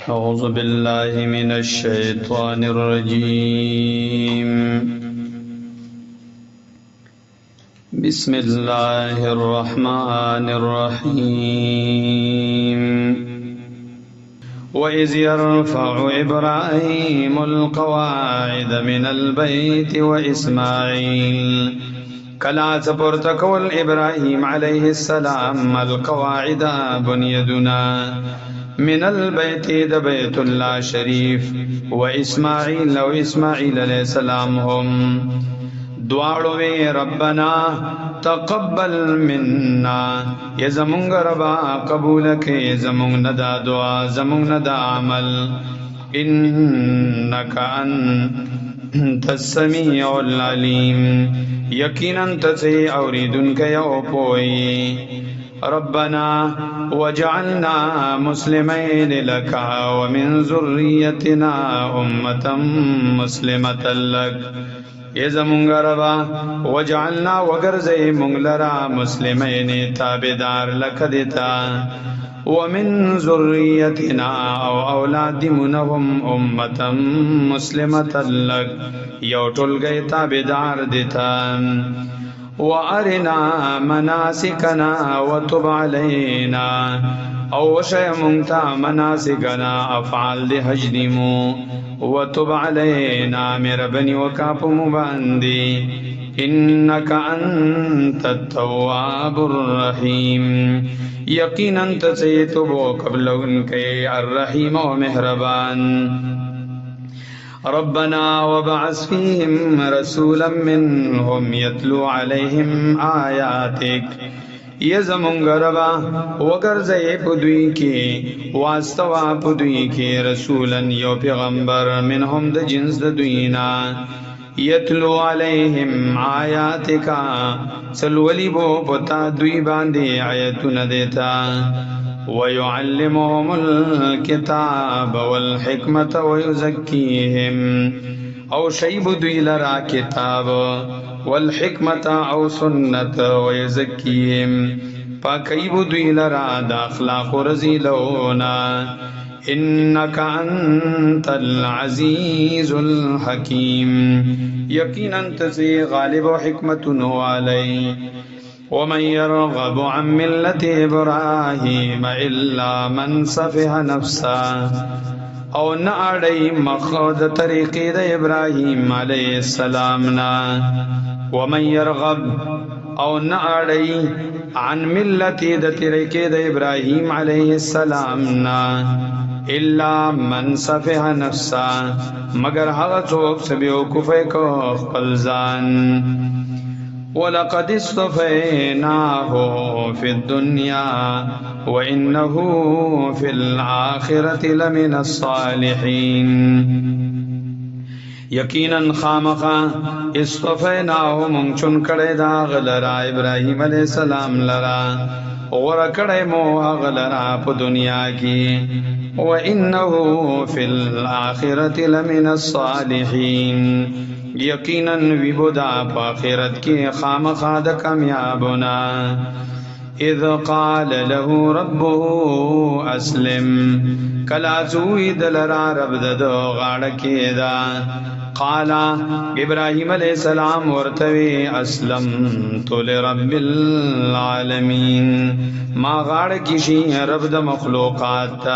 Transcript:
أعوذ بالله من الشيطان الرجيم بسم الله الرحمن الرحيم وإذ يرفع إبراهيم القواعد من البيت وإسماعيل کلا سپورتکول ابراهیم علیہ السلام القواعد بنیدنا من البیت د بیت الله شریف و اسماعیل و اسماعیل علیہ السلام هم دعاړو ربنا تقبل منا یزمونږ ربا قبول کړي زمونږ ندا دعا زمونږ ندا عمل انک انت السمیع العلیم یقینا تسی اوریدن کے او پوئی ربنا وجعلنا مسلمین لك ومن ذریتنا امتا مسلمتا لك یزمونگ ربا وجعلنا وگرزی مونگلرا مسلمین تابدار لك دیتا ومن ذریتنا او اولاد منهم امتا مسلمتا لك یو ټولګی تابعدار دیتا وارنا مناسکنا وتب علینا او وشی مونږ مناسکنا افعال دی حج دیمو وتب علینا مهربانی وکا په مو باندې انک انت التواب الرحیم یقینا تسیتو قبل انکے الرحیم و مهربان ربنا وبعث فيهم رسولا منهم يتلو عليهم آياتك یزمونگ ربا وگرزی پدوی کی واستوا پدوی کی رسولا یو پیغمبر منهم د جنس د دوینا یتلو علیہم آیاتکا سلولی بو پتا دوی باندی آیتون دیتا وَيُعَلِّمُهُمُ الْكِتَابَ وَالْحِكْمَةَ وَيُزَكِّيهِمْ او شیب دوی لرا کتاب والحکمت او سنت وَيُزَكِّيهِمْ پاکیب دوی لرا دا اخلاق رزیلونا انکا انت العزیز الحکیم یقینا تسی غالب و حکمت نوالی ومن يرغب عن ملة إبراهيم إلا من سفه نفسه او نعڑی مخود طریقی دا ابراہیم علیہ السلامنا ومن يرغب او نعڑی عن ملتی دا طریقی دا ابراہیم علیہ السلامنا الا من سفه نفسه مگر حغا چوک سبیو کفے کو خپلزان وَلَقَدِ اصْطَفَيْنَاهُ فِي الدُّنْيَا وَإِنَّهُ فِي الْآخِرَةِ لَمِنَ الصَّالِحِينَ یقیناً خامخا اصطفیناہ منچن کڑے دا غلرا ابراہیم علیہ السلام لرا غور کڑے مو غلرا پا دنیا کی وَإِنَّهُ فِي الْآخِرَةِ لَمِنَ الصَّالِحِينَ یقیناً ویبودا پا آخرت کی خامخاد کامیابنا اذ قال له ربه اسلم کلا چوی دلرا رب ددو غاڑکی دا قالا ابراہیم علیہ السلام ورتوی اسلمت لرب العالمین ما غاڑکی شی رب دا مخلوقات